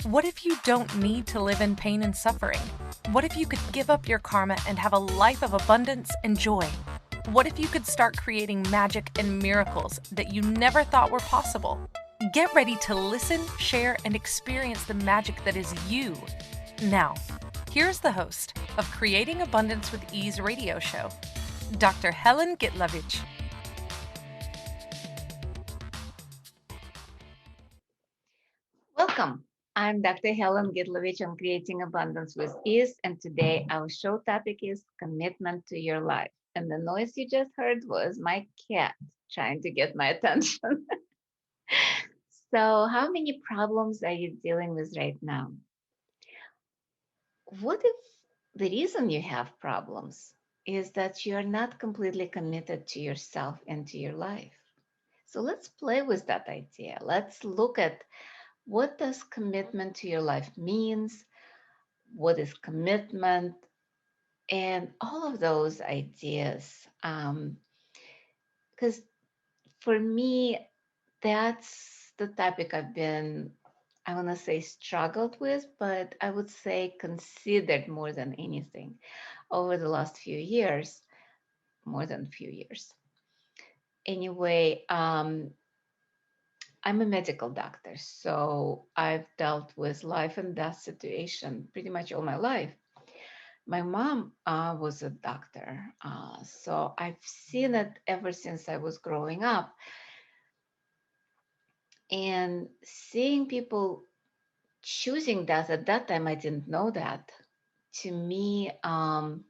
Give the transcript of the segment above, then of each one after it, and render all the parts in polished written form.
What if you don't need to live in pain and suffering? What if you could give up your karma and have a life of abundance and joy? What if you could start creating magic and miracles that you never thought were possible? Get ready to listen, share, and experience the magic that is you. Now, here's the host of Creating Abundance with Ease radio show, Dr. Helen Gitlevich. Welcome. I'm Dr. Helen Gitlevich on Creating Abundance with Ease, and today our show topic is commitment to your life. And the noise you just heard was my cat trying to get my attention. So, how many problems are you dealing with right now? What if the reason you have problems is that you're not completely committed to yourself and to your life? So, let's play with that idea. Let's look at what does commitment to your life means, what is commitment, and all of those ideas. Because for me, that's the topic I've been, I want to say, struggled with, but I would say considered more than anything over the last few years, more than a few years. Anyway, I'm a medical doctor, so I've dealt with life and death situation pretty much all my life. My mom was a doctor, so I've seen it ever since I was growing up. And seeing people choosing death at that time, I didn't know that. To me, kind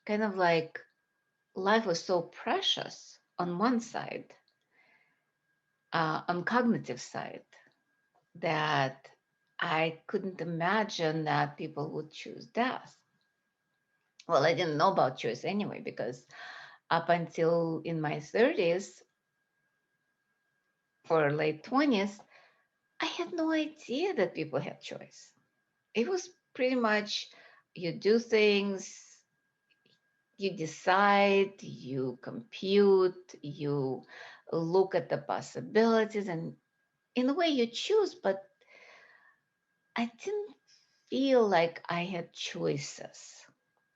of like life was so precious on one side, on cognitive side, that I couldn't imagine that people would choose death. Well, I didn't know about choice anyway, because up until in my 30s or late 20s, I had no idea that people had choice. It was pretty much you do things, you decide, you compute, you look at the possibilities, and in a way you choose, but I didn't feel like I had choices.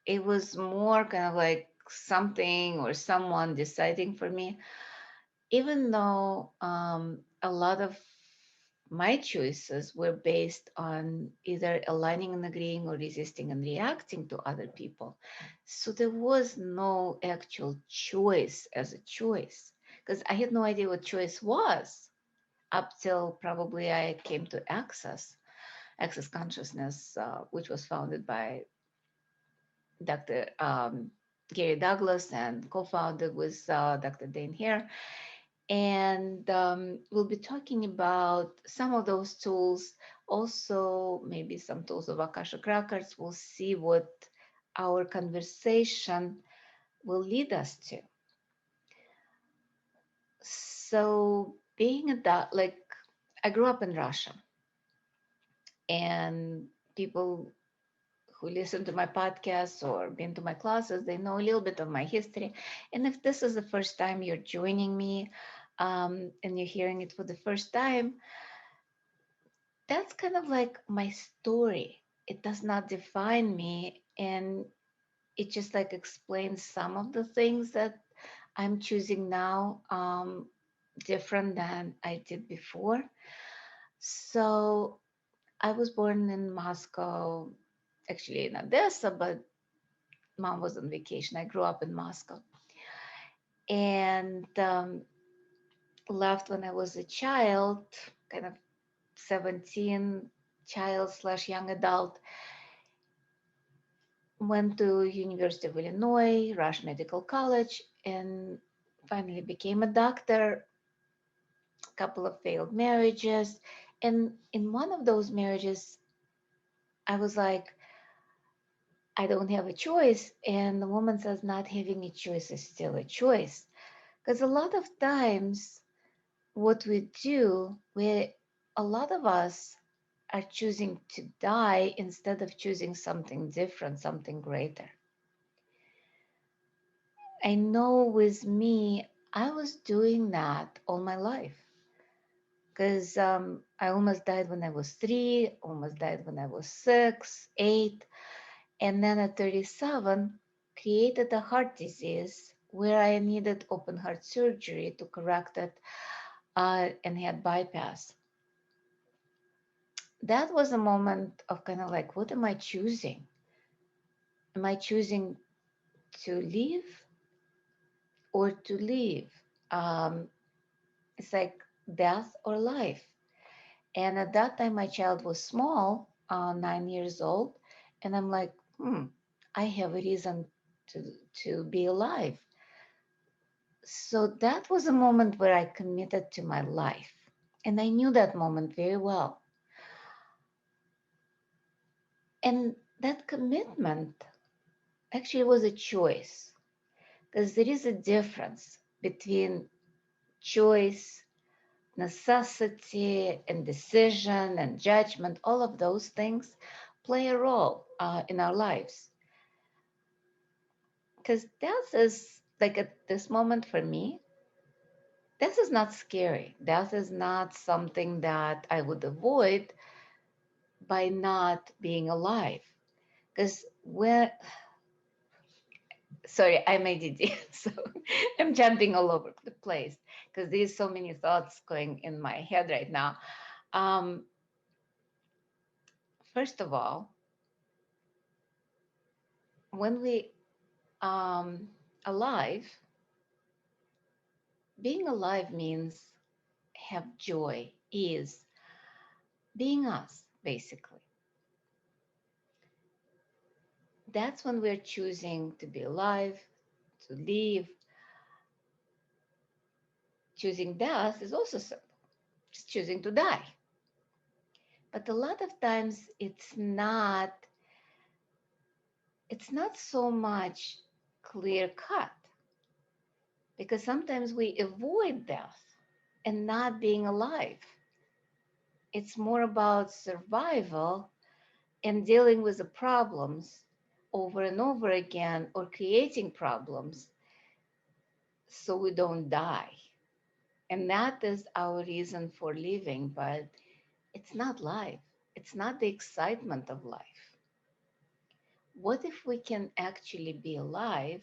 It was more kind of like something or someone deciding for me, even though a lot of my choices were based on either aligning and agreeing or resisting and reacting to other people. So there was no actual choice as a choice, because I had no idea what choice was up till probably I came to Access Consciousness, which was founded by Dr. Gary Douglas and co-founded with Dr. Dane Hare. And we'll be talking about some of those tools, also maybe some tools of Akashic Records. We'll see what our conversation will lead us to. So being a like I grew up in Russia, and people who listen to my podcasts or been to my classes, they know a little bit of my history. And if this is the first time you're joining me, and you're hearing it for the first time, that's kind of like my story. It does not define me, and it just like explains some of the things that I'm choosing now, different than I did before. So I was born in Moscow, actually in Odessa, but mom was on vacation. I grew up in Moscow, and left when I was a child, kind of 17, child slash young adult. Went to University of Illinois, Rush Medical College, and finally became a doctor. A couple of failed marriages, and in one of those marriages, I was like, I don't have a choice. And the woman says, not having a choice is still a choice. Because a lot of times, what we do, a lot of us are choosing to die instead of choosing something different, something greater. I know with me, I was doing that all my life. because I almost died when I was 3, almost died when I was 6, 8, and then at 37, created a heart disease where I needed open heart surgery to correct it and had bypass. That was a moment of kind of like, what am I choosing? Am I choosing to live or to live? Um, it's like death or life. And at that time, my child was small, 9 years old, and I'm like, I have a reason to to be alive. So that was a moment where I committed to my life, and I knew that moment very well. And that commitment actually was a choice, because there is a difference between choice, necessity, and decision and judgment. All of those things play a role in our lives. Because death is like at this moment for me, death is not scary. Death is not something that I would avoid by not being alive. Because when, sorry, I'm ADD, so I'm jumping all over the place because there's so many thoughts going in my head right now. Um, First of all, when we alive, being alive means have joy, is being us, basically. That's when we're choosing to be alive, to live. Choosing death is also simple, just choosing to die. But a lot of times it's not so much clear cut because sometimes we avoid death and not being alive. It's more about survival and dealing with the problems over and over again or creating problems so we don't die. And that is our reason for living, but it's not life. It's not the excitement of life. What if we can actually be alive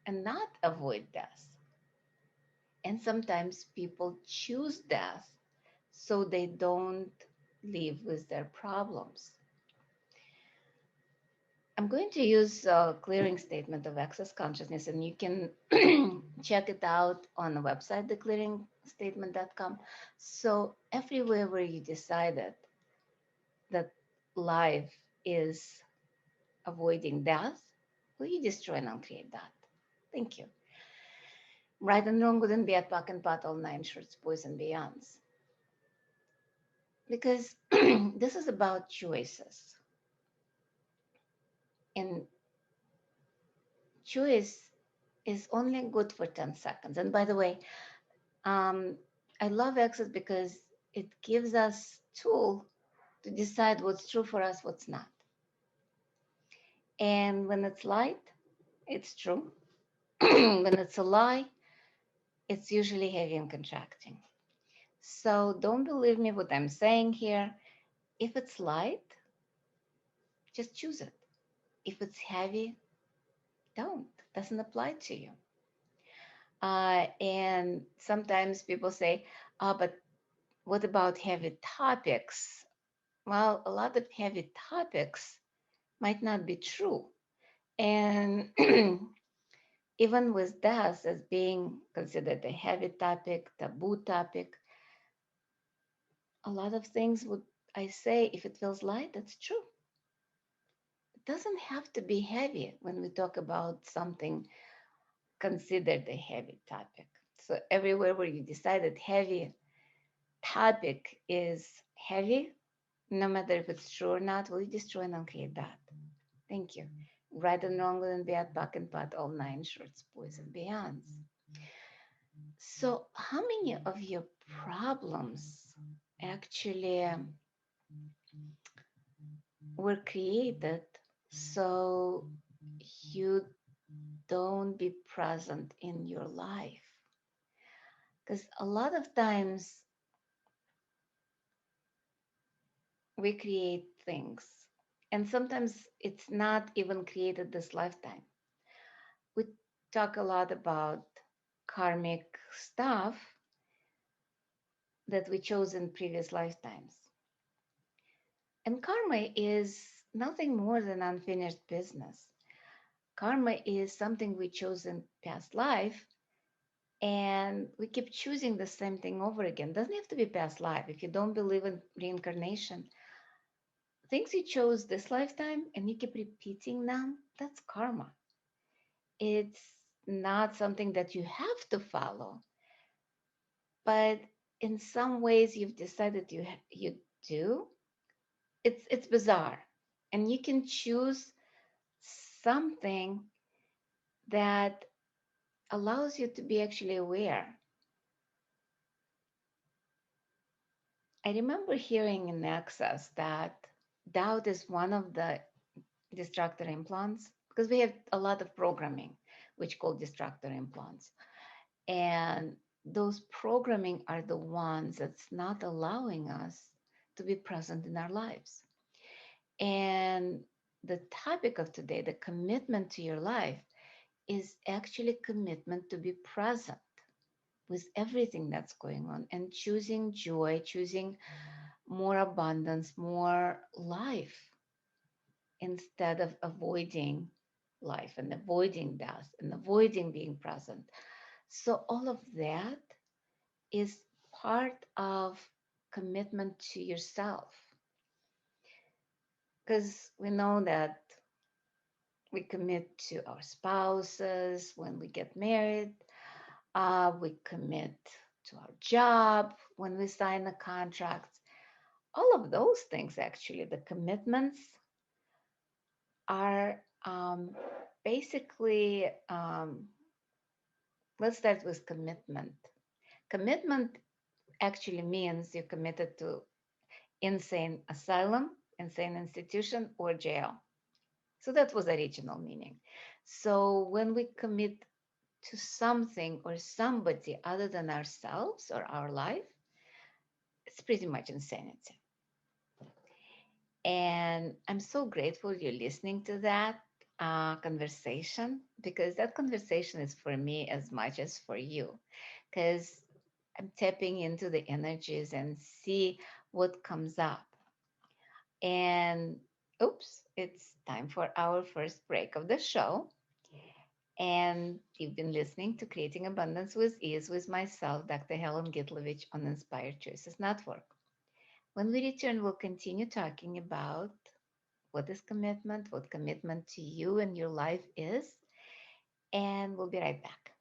and not avoid death? And sometimes people choose death so they don't live with their problems. I'm going to use a clearing statement of access consciousness, and you can check it out on the website, theclearingstatement.com. So, everywhere where you decided that life is avoiding death, will you destroy and uncreate that? Thank you. Right and wrong, good and bad, back and pat, all nine shorts, boys and beyonds. Because this is about choices. And choice is only good for 10 seconds. And by the way, um, I love access because it gives us tool to decide what's true for us, what's not. And when it's light, it's true. When it's a lie, it's usually heavy and contracting. So don't believe me what I'm saying here. If it's light, just choose it. If it's heavy, don't. Doesn't apply to you. And sometimes people say, but what about heavy topics? Well, a lot of heavy topics might not be true. And even with death as being considered a heavy topic, taboo topic, a lot of things would I say, if it feels light, that's true. It doesn't have to be heavy when we talk about something considered a heavy topic. So everywhere where you decide that heavy topic is heavy, no matter if it's true or not, will you destroy and uncreate that? Thank you. Right and wrong, good and bad, back and pat, all nine shorts, boys and beyonds. So, how many of your problems actually were created so you don't be present in your life? Because a lot of times we create things. And sometimes it's not even created this lifetime. We talk a lot about karmic stuff that we chose in previous lifetimes. And karma is nothing more than unfinished business. Karma is something we chose in past life, and we keep choosing the same thing over again. Doesn't have to be past life. If you don't believe in reincarnation, things you chose this lifetime and you keep repeating them, that's karma. It's not something that you have to follow, but in some ways you've decided you do. It's bizarre, and you can choose something that allows you to be actually aware. I remember hearing in Access that doubt is one of the distractor implants, because we have a lot of programming which called distractor implants, and those programming are the ones that's not allowing us to be present in our lives. And the topic of today, the commitment to your life, is actually commitment to be present with everything that's going on and choosing joy, choosing more abundance, more life, instead of avoiding life and avoiding death and avoiding being present. So, all of that is part of commitment to yourself, because we know that we commit to our spouses when we get married. We commit to our job when we sign a contract. All of those things, actually, the commitments are basically, let's start with commitment. Commitment actually means you're committed to insane asylum, insane institution, or jail. So that was the original meaning. So when we commit to something or somebody other than ourselves or our life, it's pretty much insanity. And I'm so grateful you're listening to that conversation, because that conversation is for me as much as for you, because I'm tapping into the energies and see what comes up. And oops, it's time for our first break of the show. And you've been listening to Creating Abundance with Ease with myself, Dr. Helen Gitlevich, on Inspired Choices Network. When we return, we'll continue talking about what is commitment, what commitment to you and your life is, and we'll be right back.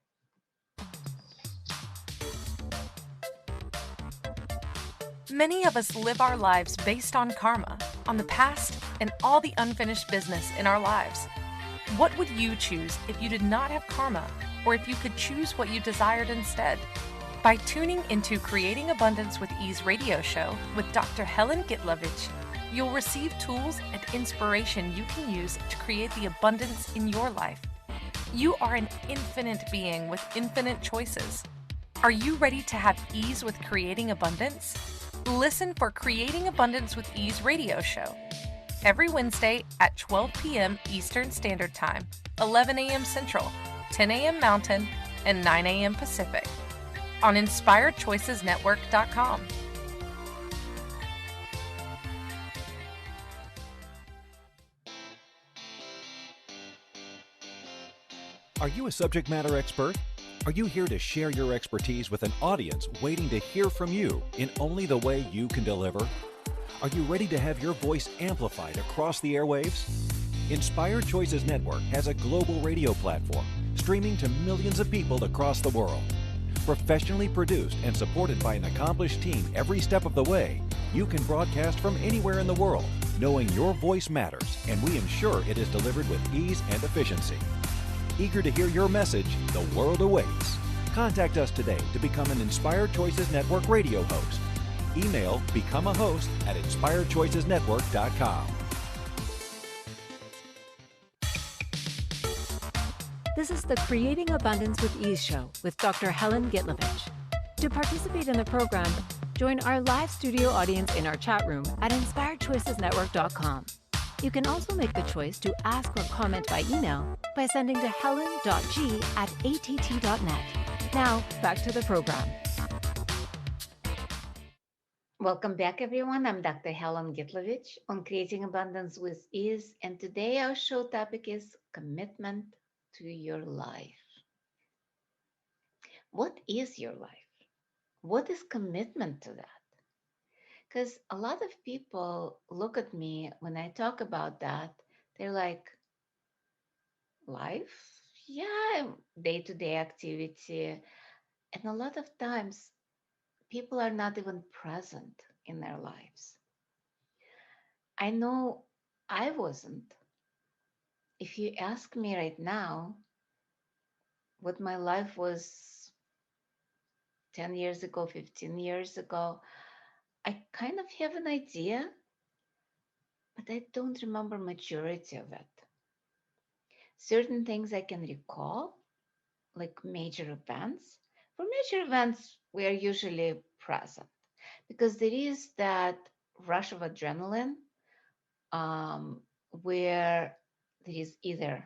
Many of us live our lives based on karma, on the past, and all the unfinished business in our lives. What would you choose if you did not have karma, or if you could choose what you desired instead? By tuning into Creating Abundance with Ease radio show with Dr. Helen Gitlevich, you'll receive tools and inspiration you can use to create the abundance in your life. You are an infinite being with infinite choices. Are you ready to have ease with creating abundance? Listen for Creating Abundance with Ease radio show every Wednesday at 12 p.m. Eastern Standard Time, 11 a.m. Central, 10 a.m. Mountain, and 9 a.m. Pacific on InspiredChoicesNetwork.com. Are you a subject matter expert? Are you here to share your expertise with an audience waiting to hear from you in only the way you can deliver? Are you ready to have your voice amplified across the airwaves? Inspired Choices Network has a global radio platform streaming to millions of people across the world. Professionally produced and supported by an accomplished team every step of the way, you can broadcast from anywhere in the world, knowing your voice matters, and we ensure it is delivered with ease and efficiency. Eager to hear your message, the world awaits. Contact us today to become an Inspired Choices Network radio host. Email become a host at inspiredchoicesnetwork.com. This is the Creating Abundance with Ease show with Dr. Helen Gitlevich. To participate in the program, Join our live studio audience in our chat room at inspiredchoicesnetwork.com. You can also make the choice to ask or comment by email by sending to helen.g@att.net. Now, back to the program. Welcome back, everyone. I'm Dr. Helen Gitlevich on Creating Abundance with Ease. And today our show topic is commitment to your life. What is your life? What is commitment to that? Because a lot of people look at me when I talk about that, they're like, life? Yeah, day to day activity. And a lot of times, people are not even present in their lives. I know I wasn't. If you ask me right now what my life was 10 years ago, 15 years ago, I kind of have an idea, but I don't remember majority of it. Certain things I can recall, like major events. For major events, we are usually present because there is that rush of adrenaline um, where there is either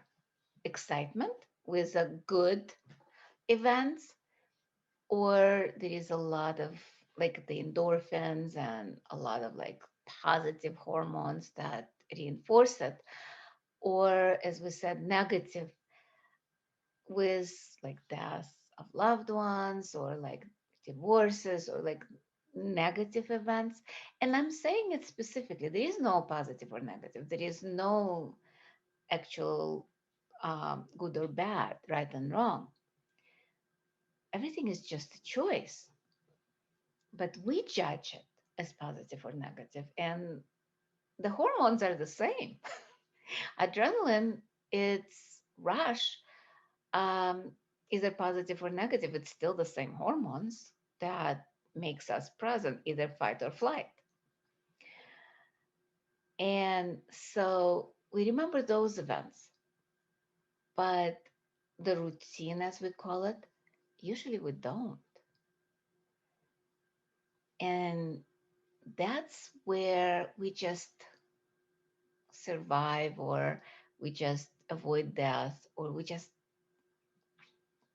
excitement with a good events, or there is a lot of like the endorphins and a lot of like positive hormones that reinforce it, or as we said, negative with like death of loved ones or like divorces or like negative events. And I'm saying it specifically, there is no positive or negative, there is no actual good or bad, right and wrong. Everything is just a choice, but we judge it as positive or negative, and the hormones are the same. Adrenaline, it's rush, um, either positive or negative, it's still the same hormones that makes us present, either fight or flight. And so we remember those events, but the routine, as we call it, usually we don't. And that's where we just survive, or we just avoid death, or we just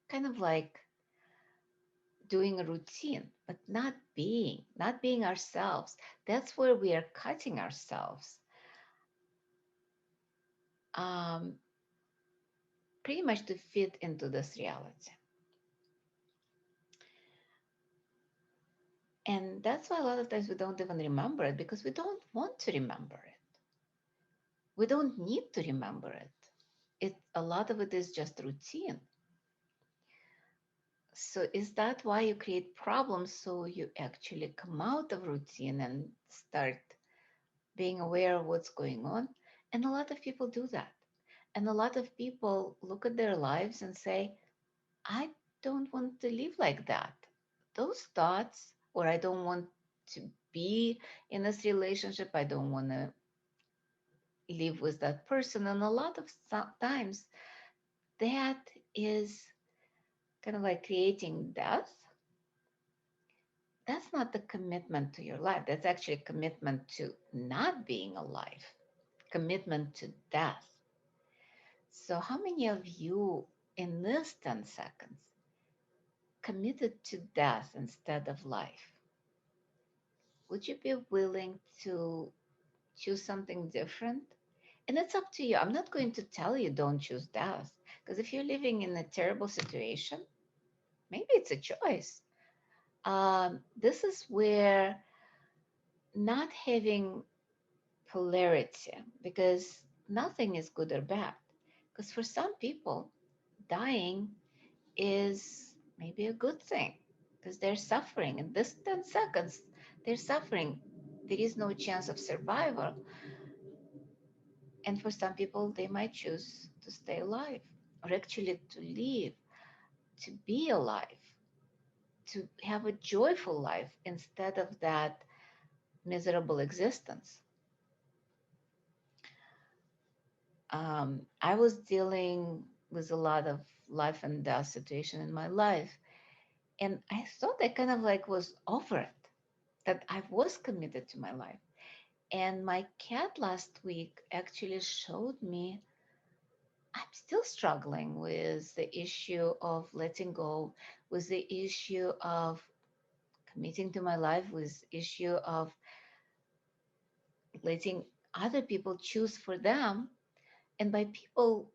kind of like doing a routine, but not being ourselves. That's where we are cutting ourselves, um, pretty much to fit into this reality. And that's why a lot of times we don't even remember it, because we don't want to remember it. We don't need to remember it. A lot of it is just routine. So is that why you create problems? So you actually come out of routine and start being aware of what's going on. And a lot of people do that. And a lot of people look at their lives and say, I don't want to live like that. Those thoughts, or I don't want to be in this relationship, I don't want to live with that person. And a lot of times that is kind of like creating death. That's not the commitment to your life. That's actually a commitment to not being alive, commitment to death. So, how many of you in this 10 seconds committed to death instead of life? Would you be willing to choose something different? And it's up to you. I'm not going to tell you don't choose death, because if you're living in a terrible situation, maybe it's a choice. This is where not having polarity, because nothing is good or bad. Because for some people, dying is maybe a good thing, because they're suffering. In this 10 seconds, they're suffering. There is no chance of survival. And for some people, they might choose to stay alive, or actually to live, to be alive, to have a joyful life instead of that miserable existence. I was dealing with a lot of life and death situation in my life. And I thought I kind of like was over it. that I was committed to my life. And my cat last week actually showed me I'm still struggling with the issue of letting go, with the issue of committing to my life, with issue of letting other people choose for them. And by people,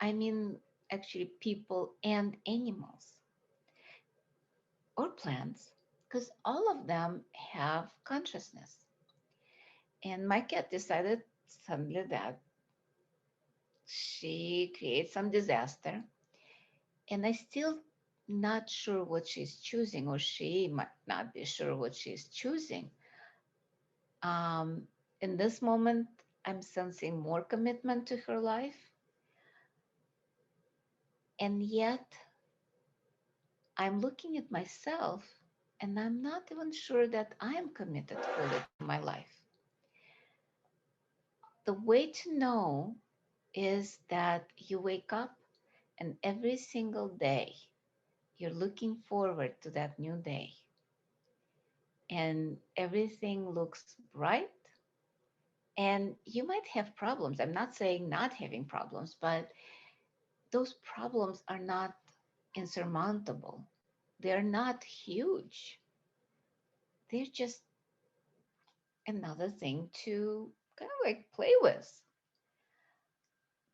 I mean actually people and animals or plants, because all of them have consciousness. And my cat decided suddenly that she creates some disaster, and I still not sure what she's choosing, or she might not be sure what she's choosing. In this moment, I'm sensing more commitment to her life, and yet I'm looking at myself, and I'm not even sure that I am committed fully to my life. The way to know is that you wake up, and every single day you're looking forward to that new day, and everything looks bright. And you might have problems. I'm not saying not having problems, but those problems are not insurmountable. They're not huge. They're just another thing to kind of like play with.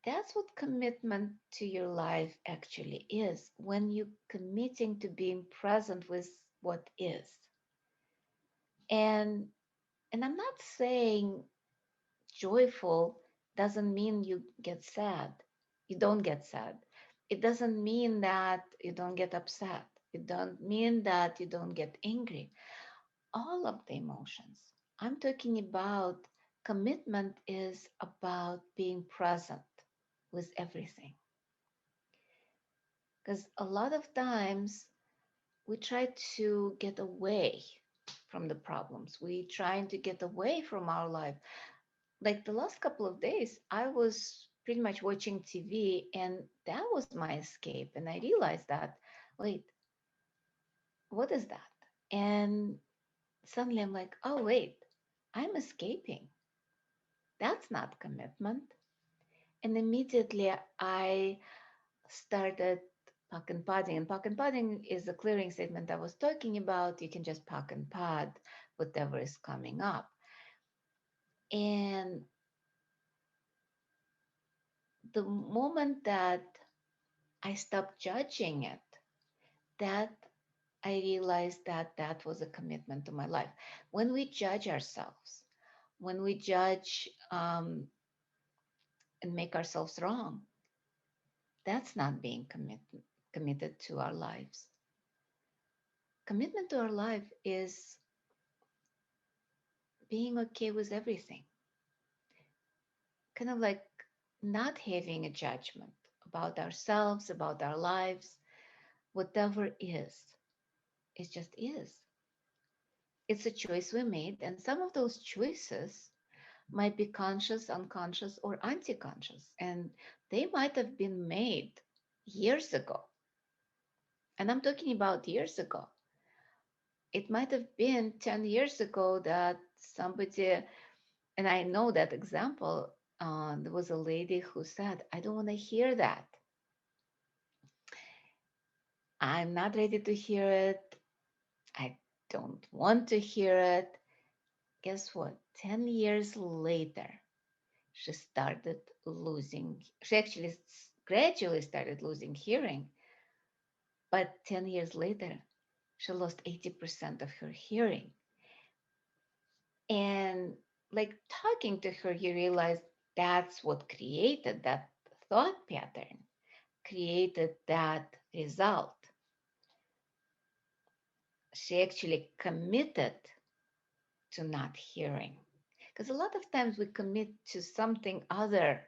That's what commitment to your life actually is, when you're committing to being present with what is. And and I'm not saying joyful doesn't mean you get sad. You don't get sad. It doesn't mean that you don't get upset. It don't mean that you don't get angry. All of the emotions. I'm talking about commitment is about being present with everything. Because a lot of times we try to get away from the problems. We trying to get away from our life. Like the last couple of days, I was pretty much watching TV, and that was my escape. And I realized that, wait, what is that? And suddenly I'm like, oh, wait, I'm escaping. That's not commitment. And immediately I started pack and padding. And pack and padding is the clearing statement I was talking about. You can just pack and pad whatever is coming up. And the moment that I stopped judging it, that I realized that that was a commitment to my life. When we judge ourselves, when we judge and make ourselves wrong, that's not being committed to our lives. Commitment to our life is being okay with everything, kind of like not having a judgment about ourselves, about our lives, whatever is, it just is. It's a choice we made, and some of those choices might be conscious, unconscious, or anti-conscious, and they might have been made years ago. And I'm talking about years ago. It might have been 10 years ago that somebody, and I know that example, there was a lady who said, I don't want to hear that. I'm not ready to hear it. I don't want to hear it. Guess what? 10 years later, she started losing, she actually gradually started losing hearing. But 10 years later, she lost 80% of her hearing. And like talking to her, you realize that's what created that thought pattern, created that result. She actually committed to not hearing. Because a lot of times we commit to something other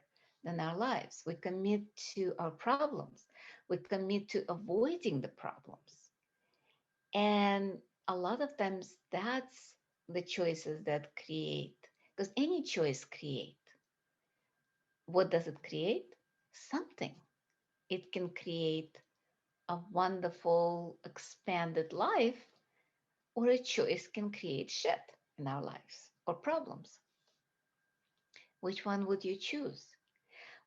than our lives. We commit to our problems. We commit to avoiding the problems. And a lot of times that's the choices that create, because any choice create. What does it create? Something. It can create a wonderful expanded life, or a choice can create shit in our lives or problems. Which one would you choose?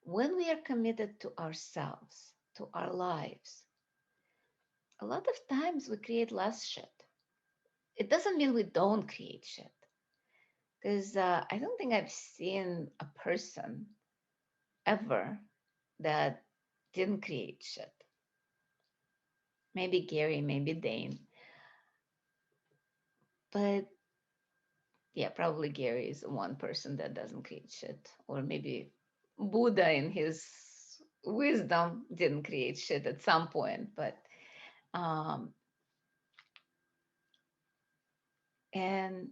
When we are committed to ourselves, to our lives, a lot of times we create less shit. It doesn't mean we don't create shit, because I don't think I've seen a person ever that didn't create shit. Maybe Gary, maybe Dane, but yeah, probably Gary is one person that doesn't create shit, or maybe Buddha in his wisdom didn't create shit at some point, but um, and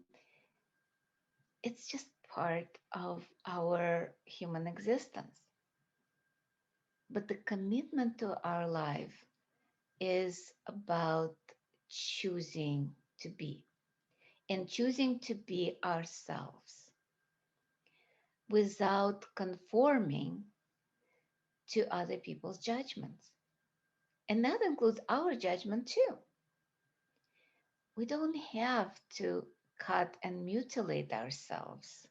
it's just part of our human existence. But the commitment to our life is about choosing to be and choosing to be ourselves without conforming to other people's judgments. And that includes our judgment too. We don't have to cut and mutilate ourselves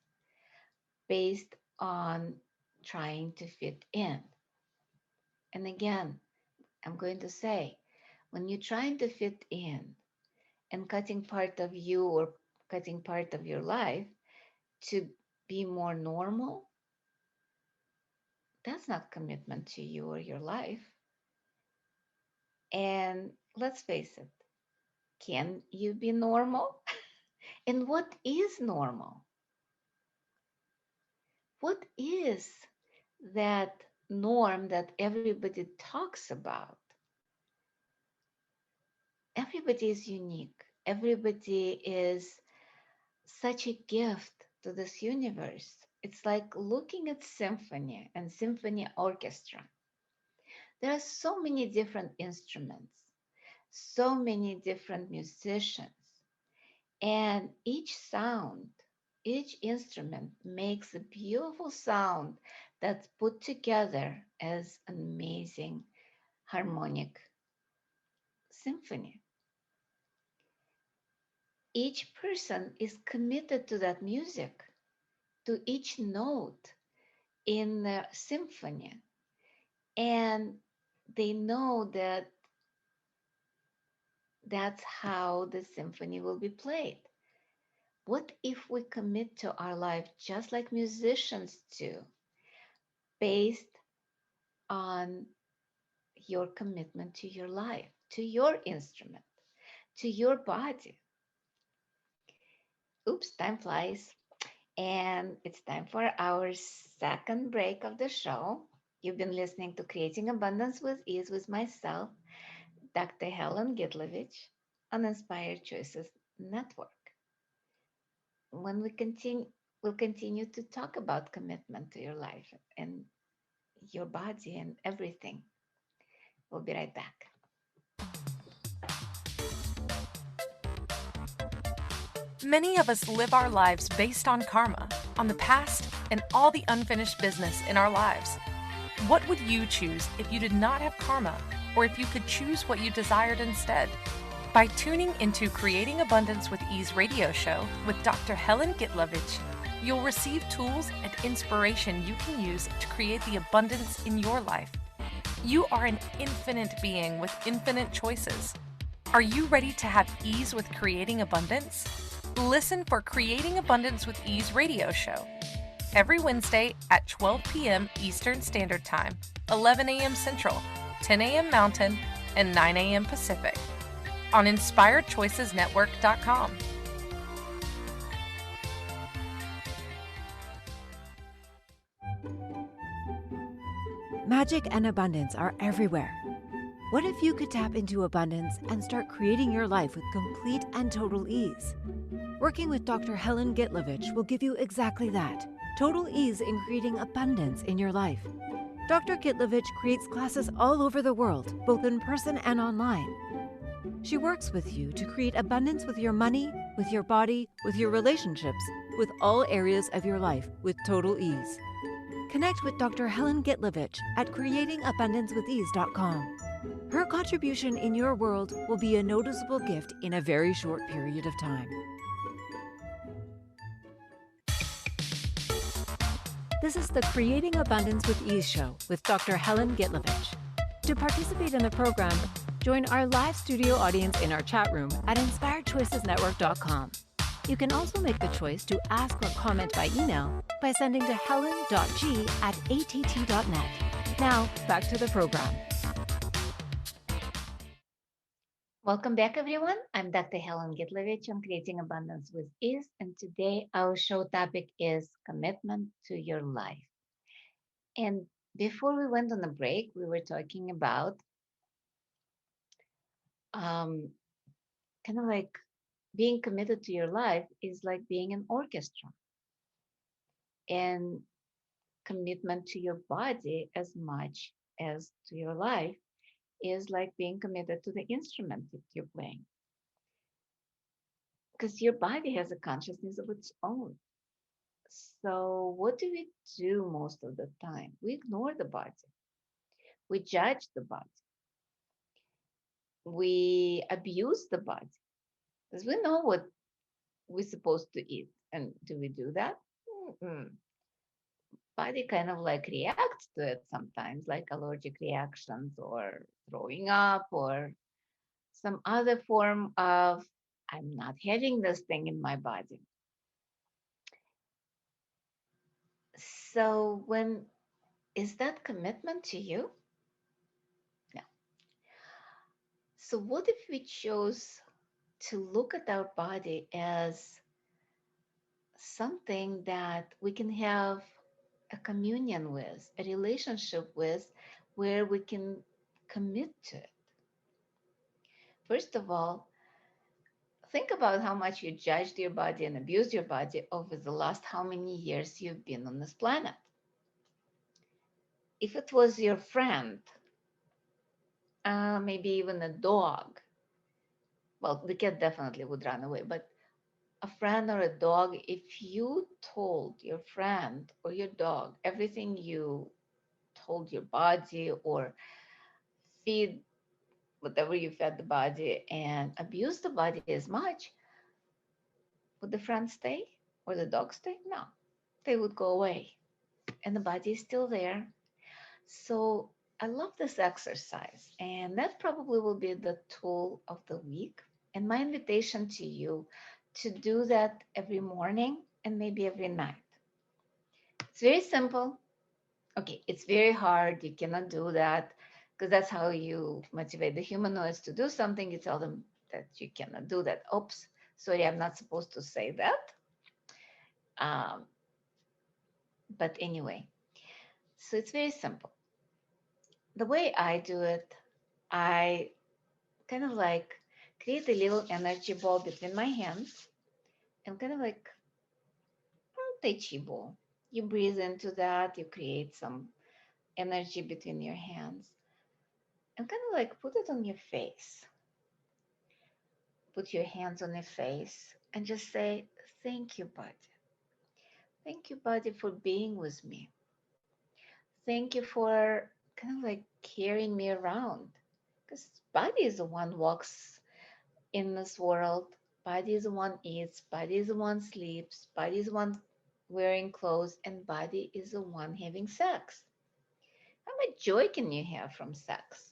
based on trying to fit in. And again, I'm going to say, when you're trying to fit in and cutting part of you or cutting part of your life to be more normal, that's not commitment to you or your life. And let's face it, can you be normal? And what is normal? What is that norm that everybody talks about? Everybody is unique. Everybody is such a gift to this universe. It's like looking at symphony and symphony orchestra. There are so many different instruments, so many different musicians, and each sound, each instrument makes a beautiful sound that's put together as an amazing harmonic symphony. Each person is committed to that music, to each note in the symphony, and they know that that's how the symphony will be played. What if we commit to our life just like musicians do, based on your commitment to your life, to your instrument, to your body? Oops, time flies. And it's time for our second break of the show. You've been listening to Creating Abundance with Ease with myself, Dr. Helen Gitlevich, on Inspired Choices Network. When we'll continue to talk about commitment to your life and your body and everything. We'll be right back. Many of us live our lives based on karma, on the past, and all the unfinished business in our lives. What would you choose if you did not have karma, or if you could choose what you desired instead? By tuning into Creating Abundance with Ease radio show with Dr. Helen Gitlevich, you'll receive tools and inspiration you can use to create the abundance in your life. You are an infinite being with infinite choices. Are you ready to have ease with creating abundance? Listen for Creating Abundance with Ease radio show every Wednesday at 12 p.m. Eastern Standard Time, 11 a.m. Central, 10 a.m. Mountain, and 9 a.m. Pacific on InspiredChoicesNetwork.com. Magic and abundance are everywhere. What if you could tap into abundance and start creating your life with complete and total ease? Working with Dr. Helen Gitlevich will give you exactly that, total ease in creating abundance in your life. Dr. Gitlevich creates classes all over the world, both in person and online. She works with you to create abundance with your money, with your body, with your relationships, with all areas of your life with total ease. Connect with Dr. Helen Gitlevich at creatingabundancewithease.com. Her contribution in your world will be a noticeable gift in a very short period of time. This is the Creating Abundance with Ease show with Dr. Helen Gitlevich. To participate in the program, join our live studio audience in our chat room at inspiredchoicesnetwork.com. You can also make the choice to ask or comment by email by sending to helen.g@att.net. Now, back to the program. Welcome back, everyone. I'm Dr. Helen Gitlevich on Creating Abundance with Ease, and today our show topic is commitment to your life. And before we went on the break, we were talking about kind of like being committed to your life is like being an orchestra, and commitment to your body as much as to your life is like being committed to the instrument that you're playing, because your body has a consciousness of its own. So, what do we do most of the time? We ignore the body, we judge the body, we abuse the body because we know what we're supposed to eat. And do we do that? Mm-mm. Body kind of like reacts to it sometimes, like allergic reactions or throwing up or some other form of, I'm not having this thing in my body. So, when is that commitment to you? No. So, what if we chose to look at our body as something that we can have a communion with, a relationship with, where we can commit to it? First of all, think about how much you judged your body and abused your body over the last how many years you've been on this planet. If it was your friend, maybe even a dog, well, the cat definitely would run away, but a friend or a dog, if you told your friend or your dog everything you told your body, or feed whatever you fed the body and abuse the body as much, would the friend stay or the dog stay? No, they would go away, and the body is still there. So I love this exercise, and that probably will be the tool of the week. And my invitation to you to do that every morning and maybe every night. It's very simple. Okay, it's very hard. You cannot do that because that's how you motivate the humanoids to do something. You tell them that you cannot do that. Oops, sorry, I'm not supposed to say that. Um, but anyway, so it's very simple. The way I do it, I kind of like create a little energy ball between my hands and kind of like Tai Chi ball. You breathe into that, you create some energy between your hands and kind of like put it on your face. Put your hands on your face and just say, thank you, body. Thank you, body, for being with me. Thank you for kind of like carrying me around. Because body is the one walks in this world. Body is the one eats. Body is the one sleeps. Body is the one wearing clothes. And body is the one having sex. How much joy can you have from sex?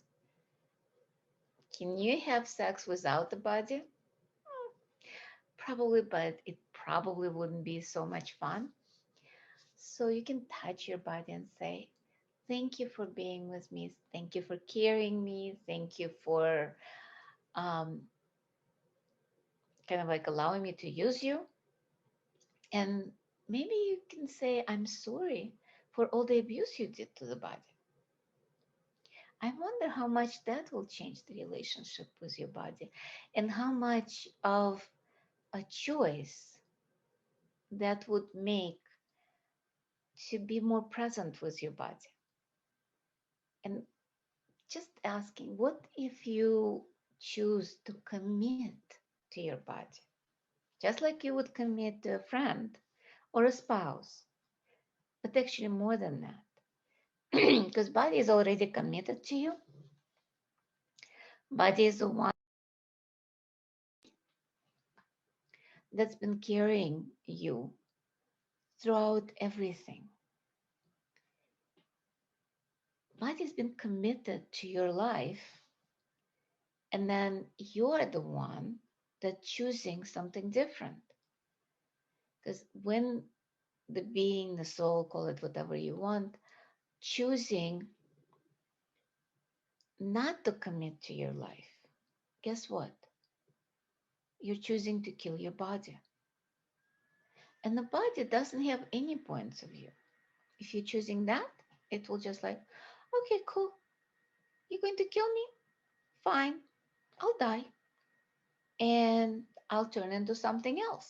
Can you have sex without the body? Probably, but it probably wouldn't be so much fun. So you can touch your body and say, thank you for being with me. Thank you for carrying me. Thank you for um, kind of like allowing me to use you. And maybe you can say, I'm sorry for all the abuse you did to the body. I wonder how much that will change the relationship with your body and how much of a choice that would make to be more present with your body. And just asking, what if you choose to commit to your body? Just like you would commit to a friend or a spouse, but actually more than that. Because body is already committed to you. Body is the one that's been carrying you throughout everything. Body's been committed to your life, and then you're the one that's choosing something different. Because when the being, the soul, call it whatever you want, choosing not to commit to your life, guess what? You're choosing to kill your body. And the body doesn't have any points of view. If you're choosing that, it will just like, okay, cool. You're going to kill me? Fine. I'll die. And I'll turn into something else.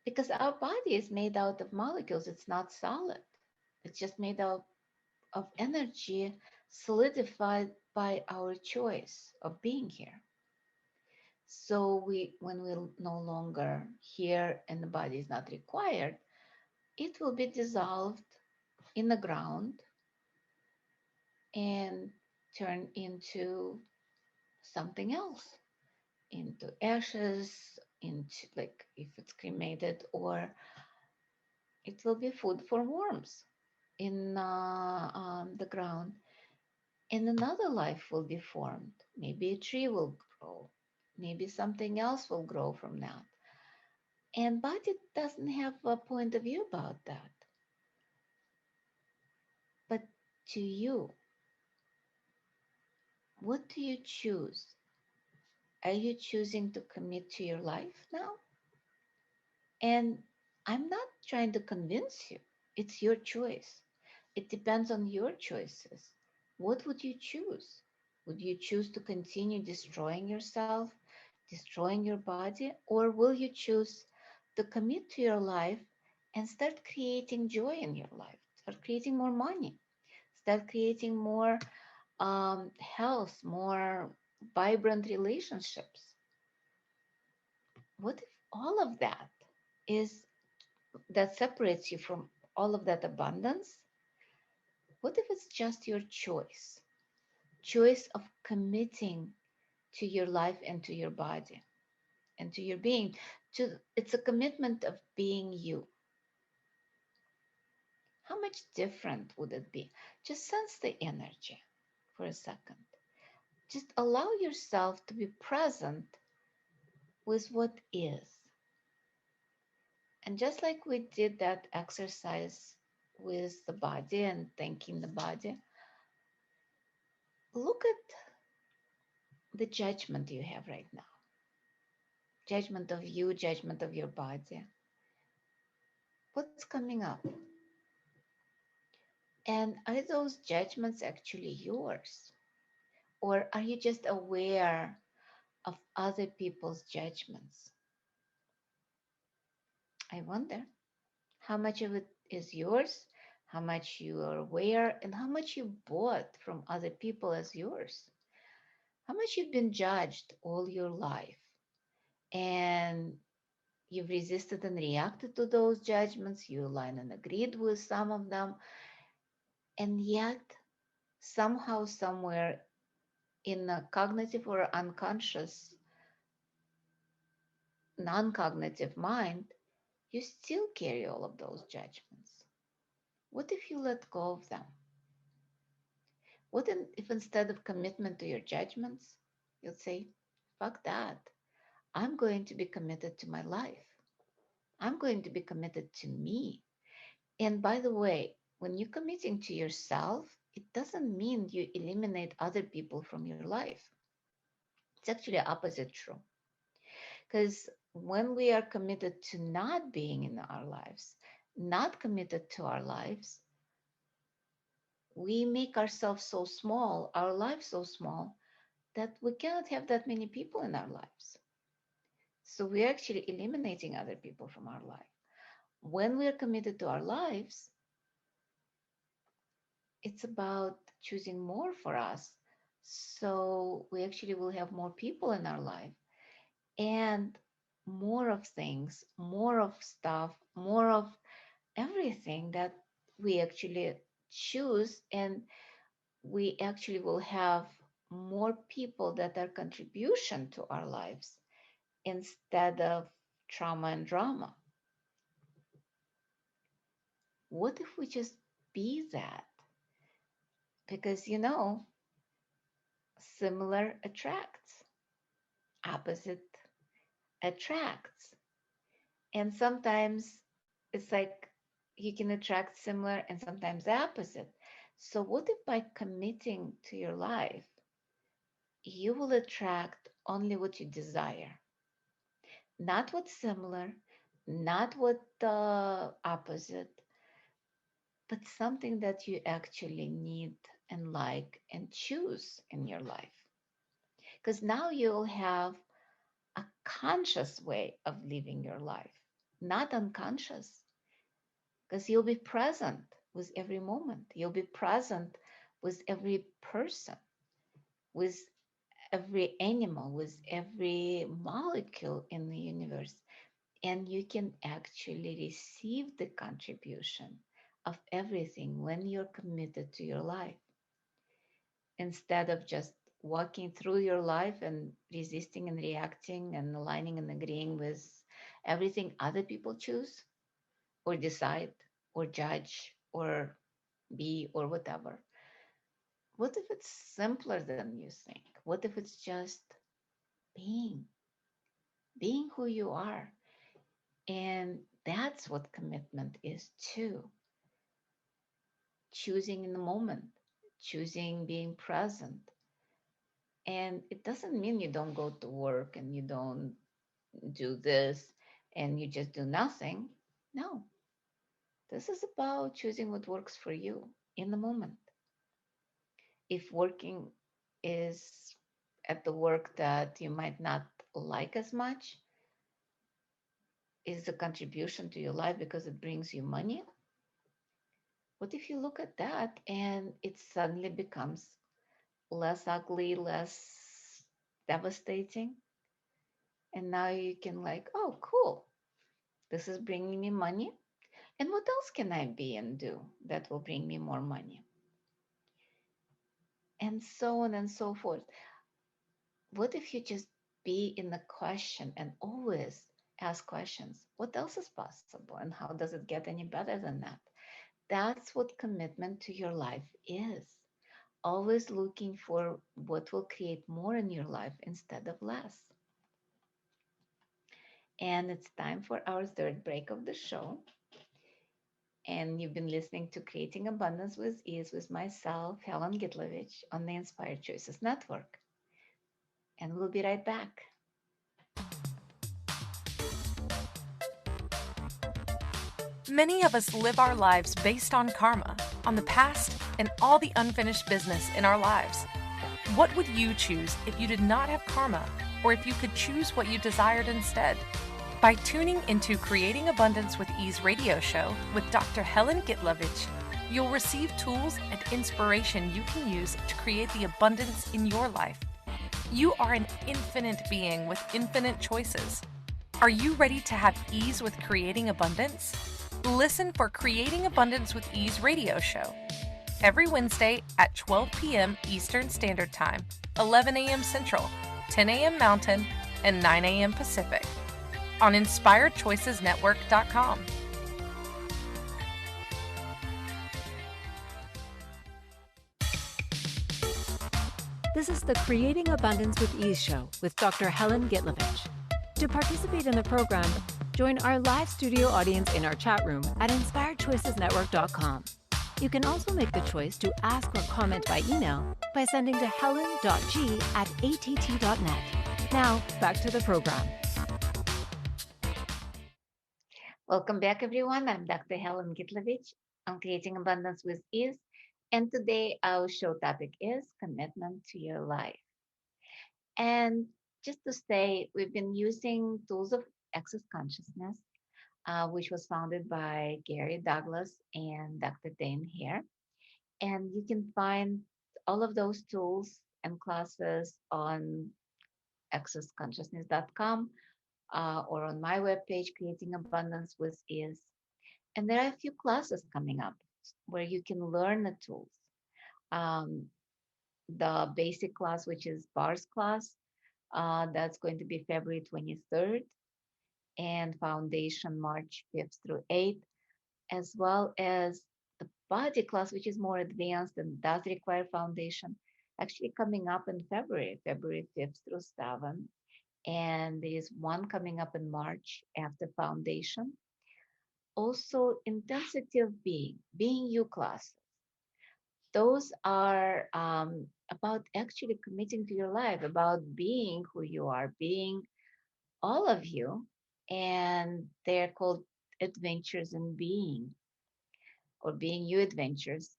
Because our body is made out of molecules, it's not solid. It's just made out of energy solidified by our choice of being here. So when we're no longer here and the body is not required, it will be dissolved in the ground and turn into something else, into ashes, into like if it's cremated, or it will be food for worms in the ground. And another life will be formed. Maybe a tree will grow. Maybe something else will grow from that. And body doesn't have a point of view about that. But to you, what do you choose? Are you choosing to commit to your life now? And I'm not trying to convince you. It's your choice. It depends on your choices. What would you choose? Would you choose to continue destroying yourself, destroying your body, or will you choose to commit to your life and start creating joy in your life? Start creating more money, start creating more health, more vibrant relationships. What if all of that is that separates you from all of that abundance? What if it's just your choice? Choice of committing to your life and to your body and to your being. It's a commitment of being you. How much different would it be? Just sense the energy for a second. Just allow yourself to be present with what is. And just like we did that exercise with the body and thanking the body, look at the judgment you have right now. Judgment of you, judgment of your body. What's coming up? And are those judgments actually yours? Or are you just aware of other people's judgments? I wonder how much of it is yours, how much you are aware, and how much you bought from other people as yours. How much you've been judged all your life and you've resisted and reacted to those judgments, you aligned and agreed with some of them, and yet somehow, somewhere in a cognitive or unconscious, non cognitive mind, you still carry all of those judgments. What if you let go of them? What if instead of commitment to your judgments, you'd say, fuck that. I'm going to be committed to my life. I'm going to be committed to me. And by the way, when you're committing to yourself, it doesn't mean you eliminate other people from your life. It's actually opposite true. Because when we are committed to not being in our lives, not committed to our lives, we make ourselves so small, our lives so small, that we cannot have that many people in our lives. So we're actually eliminating other people from our life. When we're committed to our lives, it's about choosing more for us. So we actually will have more people in our life and more of things, more of stuff, more of everything that we actually choose. And we actually will have more people that are contribution to our lives instead of trauma and drama. What if we just be that? Because similar attracts, opposite attracts. And sometimes it's like you can attract similar and sometimes the opposite. So, what if by committing to your life, you will attract only what you desire, not what's similar, not what the opposite, but something that you actually need and like and choose in your life? Because now you'll have a conscious way of living your life, not unconscious, because you'll be present with every moment. You'll be present with every person, with every animal, with every molecule in the universe. And you can actually receive the contribution of everything when you're committed to your life, instead of just walking through your life and resisting and reacting and aligning and agreeing with everything other people choose or decide or judge or be or whatever. What if it's simpler than you think? What if it's just being, being who you are? And that's what commitment is too. Choosing in the moment, choosing being present. And it doesn't mean you don't go to work and you don't do this and you just do nothing. No, this is about choosing what works for you in the moment. If working is at the work that you might not like as much, is a contribution to your life because it brings you money? What if you look at that and it suddenly becomes less ugly, less devastating? And now you can like, oh, cool. This is bringing me money. And what else can I be and do that will bring me more money? And so on and so forth. What if you just be in the question and always ask questions? What else is possible? And how does it get any better than that? That's what commitment to your life is. Always looking for what will create more in your life instead of less. And it's time for our third break of the show. And you've been listening to Creating Abundance with Ease with myself, Helen Gitlevich, on the Inspired Choices Network. And we'll be right back. Many of us live our lives based on karma, on the past, and all the unfinished business in our lives. What would you choose if you did not have karma, or if you could choose what you desired instead? By tuning into Creating Abundance with Ease radio show with Dr. Helen Gitlevich, you'll receive tools and inspiration you can use to create the abundance in your life. You are an infinite being with infinite choices. Are you ready to have ease with creating abundance? Listen for Creating Abundance with Ease radio show every Wednesday at 12 p.m. Eastern Standard Time, 11 a.m. Central, 10 a.m. Mountain, and 9 a.m. Pacific on InspiredChoicesNetwork.com. This is the Creating Abundance with Ease show with Dr. Helen Gitlevich. To participate in the program, join our live studio audience in our chat room at InspiredChoicesNetwork.com. You can also make the choice to ask or comment by email by sending to helen.g@att.net. Now, back to the program. Welcome back, everyone. I'm Dr. Helen Gitlevich on Creating Abundance with Ease. And today our show topic is commitment to your life. And just to say, we've been using tools of access consciousness, which was founded by Gary Douglas and Dr. Dane Hare. And you can find all of those tools and classes on accessconsciousness.com or on my webpage, Creating Abundance with Ease. And there are a few classes coming up where you can learn the tools. Um, the basic class, which is bars class. That's going to be February 23rd, and foundation March 5th through 8th, as well as the body class, which is more advanced and does require foundation, actually coming up in February, February 5th through 7th. And there is one coming up in March after foundation. Also, intensity of being you class. Those are about actually committing to your life, about being who you are, being all of you. And they're called adventures in being, or being you adventures.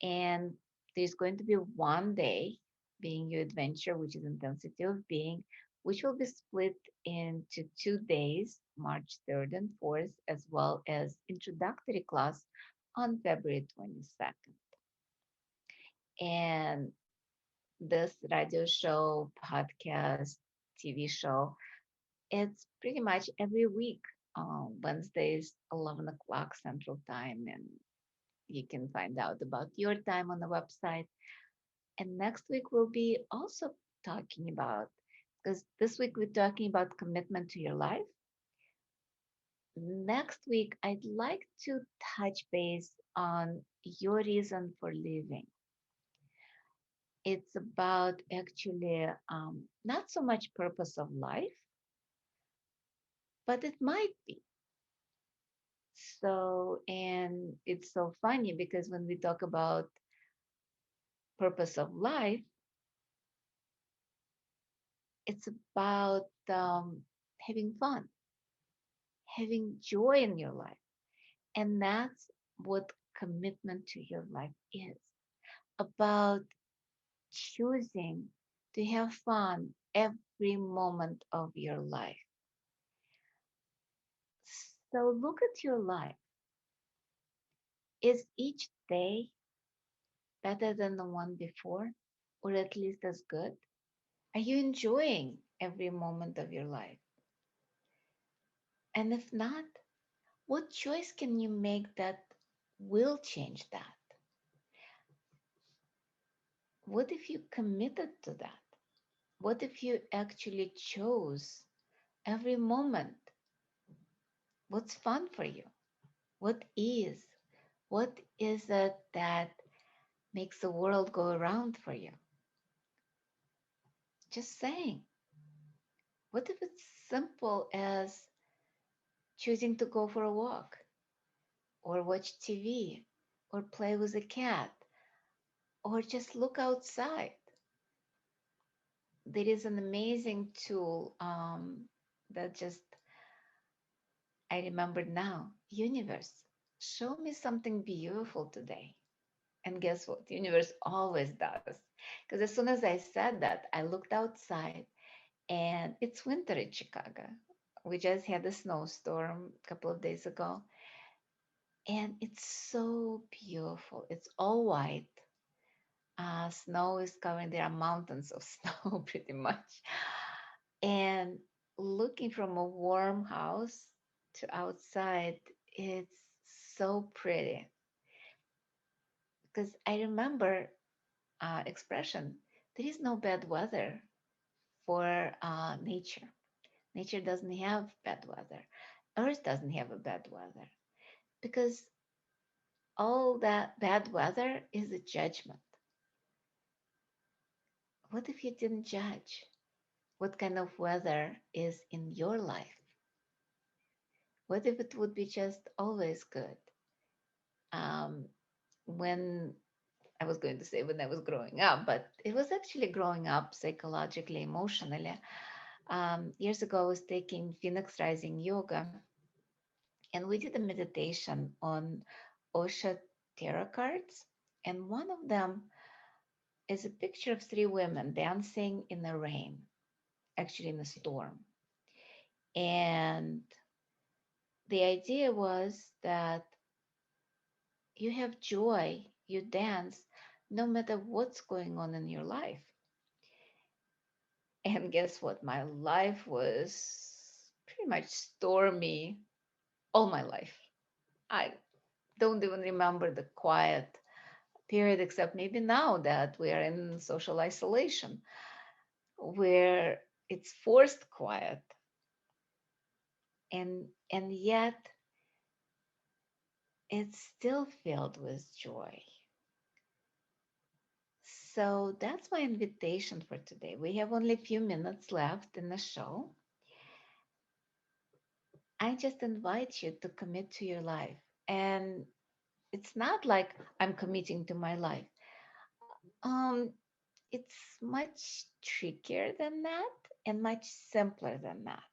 And there's going to be one day, being you adventure, which is intensity of being, which will be split into 2 days, March 3rd and 4th, as well as introductory class on February 22nd. And this radio show, podcast, TV show, it's pretty much every week, Wednesdays, 11 o'clock Central Time. And you can find out about your time on the website. And next week, we'll be also talking about, because this week we're talking about commitment to your life. Next week, I'd like to touch base on your reason for living. It's about actually not so much purpose of life, but it might be. So, and it's so funny because when we talk about purpose of life, it's about having fun, having joy in your life. And that's what commitment to your life is about, choosing to have fun every moment of your life. So look at your life. Is each day better than the one before, or at least as good? Are you enjoying every moment of your life? And if not, what choice can you make that will change that? What if you committed to that? What if you actually chose every moment what's fun for you? What is? What is it that makes the world go around for you? Just saying. What if it's simple as choosing to go for a walk, or watch TV, or play with a cat, or just look outside? There is an amazing tool that just I remembered now. Universe, show me something beautiful today. And guess what? The universe always does. Because as soon as I said that, I looked outside, and it's winter in Chicago. We just had a snowstorm a couple of days ago. And it's so beautiful. It's all white. Snow is covering, there are mountains of snow pretty much. And looking from a warm house to outside, it's so pretty. Because I remember expression, there is no bad weather for nature. Nature doesn't have bad weather. Earth doesn't have a bad weather, because all that bad weather is a judgment. What if you didn't judge what kind of weather is in your life? What if it would be just always good? Um, when I was going to say when I was growing up, but it was actually growing up psychologically, emotionally. Years ago, I was taking Phoenix Rising Yoga, and we did a meditation on Osha tarot cards. And one of them is a picture of three women dancing in the rain, actually in a storm. And the idea was that you have joy, you dance, no matter what's going on in your life. And guess what? My life was pretty much stormy all my life. I don't even remember the quiet period, except maybe now that we are in social isolation, where it's forced quiet, and yet it's still filled with joy. So that's my invitation for today. We have only a few minutes left in the show. I just invite you to commit to your life. And it's not like I'm committing to my life. Um, it's much trickier than that and much simpler than that.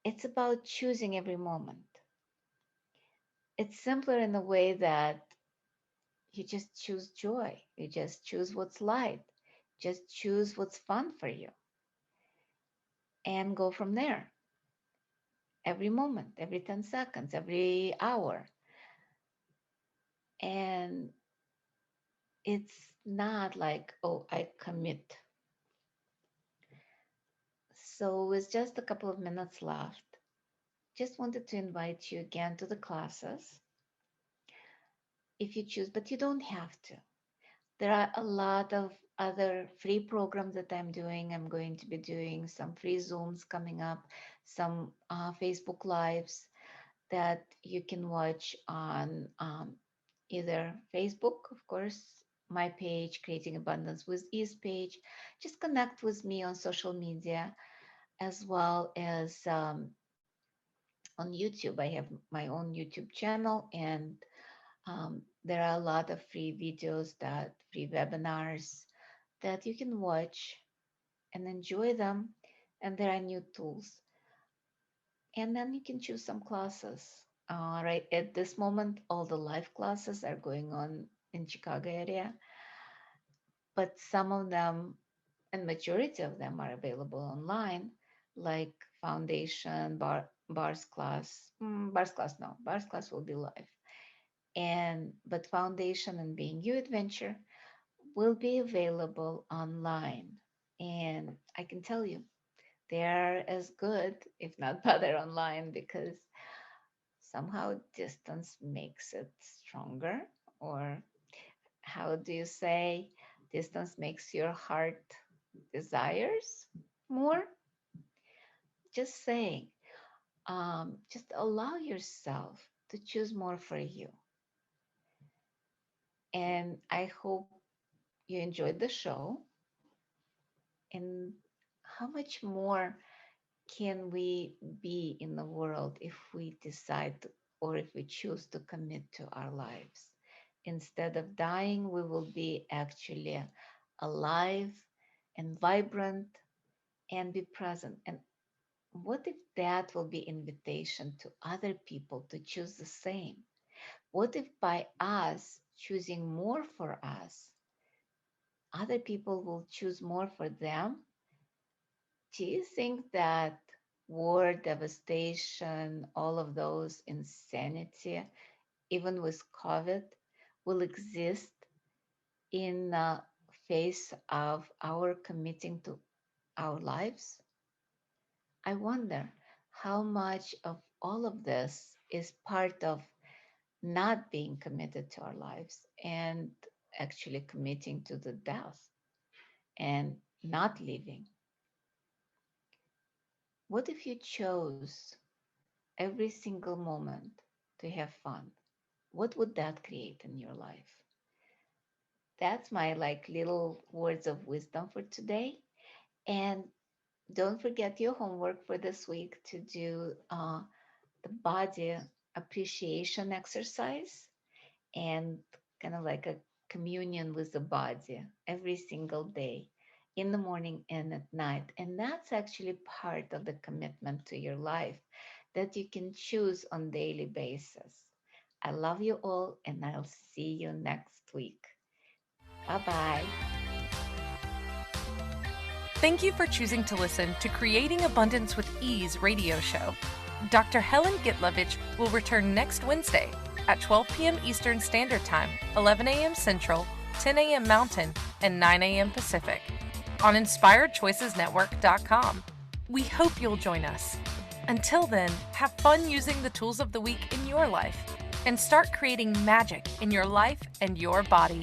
It's about choosing every moment. It's simpler in the way that you just choose joy. You just choose what's light. Just choose what's fun for you and go from there. Every moment, every 10 seconds, every hour. And it's not like, oh, I commit. So, with just a couple of minutes left, just wanted to invite you again to the classes if you choose, but you don't have to. There are a lot of other free programs that I'm doing. I'm going to be doing some free Zooms coming up, some Facebook Lives that you can watch on either Facebook, of course, my page, Creating Abundance with Ease page. Just connect with me on social media as well as on YouTube. I have my own YouTube channel, and there are a lot of free videos, that free webinars that you can watch and enjoy them. And there are new tools. And then you can choose some classes. Right at this moment, all the live classes are going on in Chicago area, but some of them and majority of them are available online, like foundation, bars class, bars class will be live. And but foundation and being you adventure will be available online. And I can tell you, they're as good, if not better, online because somehow distance makes it stronger. Or how do you say, distance makes your heart desires more? Just saying, just allow yourself to choose more for you. And I hope you enjoyed the show. And how much more can we be in the world if we decide to, or if we choose to commit to our lives? Instead of dying, we will be actually alive and vibrant and be present. And what if that will be invitation to other people to choose the same? What if by us choosing more for us, other people will choose more for them? Do you think that war, devastation, all of those insanity, even with COVID, will exist in the face of our committing to our lives? I wonder how much of all of this is part of not being committed to our lives and actually committing to the death and not living. What if you chose every single moment to have fun? What would that create in your life? That's my like little words of wisdom for today. And don't forget your homework for this week to do the body appreciation exercise and kind of like a communion with the body every single day, in the morning and at night. And that's actually part of the commitment to your life that you can choose on daily basis. I love you all, and I'll see you next week. Bye bye. Thank you for choosing to listen to Creating Abundance with Ease radio show. Dr. Helen Gitlevich will return next Wednesday at 12 p.m. Eastern Standard Time, 11 a.m. Central, 10 a.m. Mountain, and 9 a.m. Pacific on InspiredChoicesNetwork.com. We hope you'll join us. Until then, have fun using the tools of the week in your life. and start creating magic in your life and your body.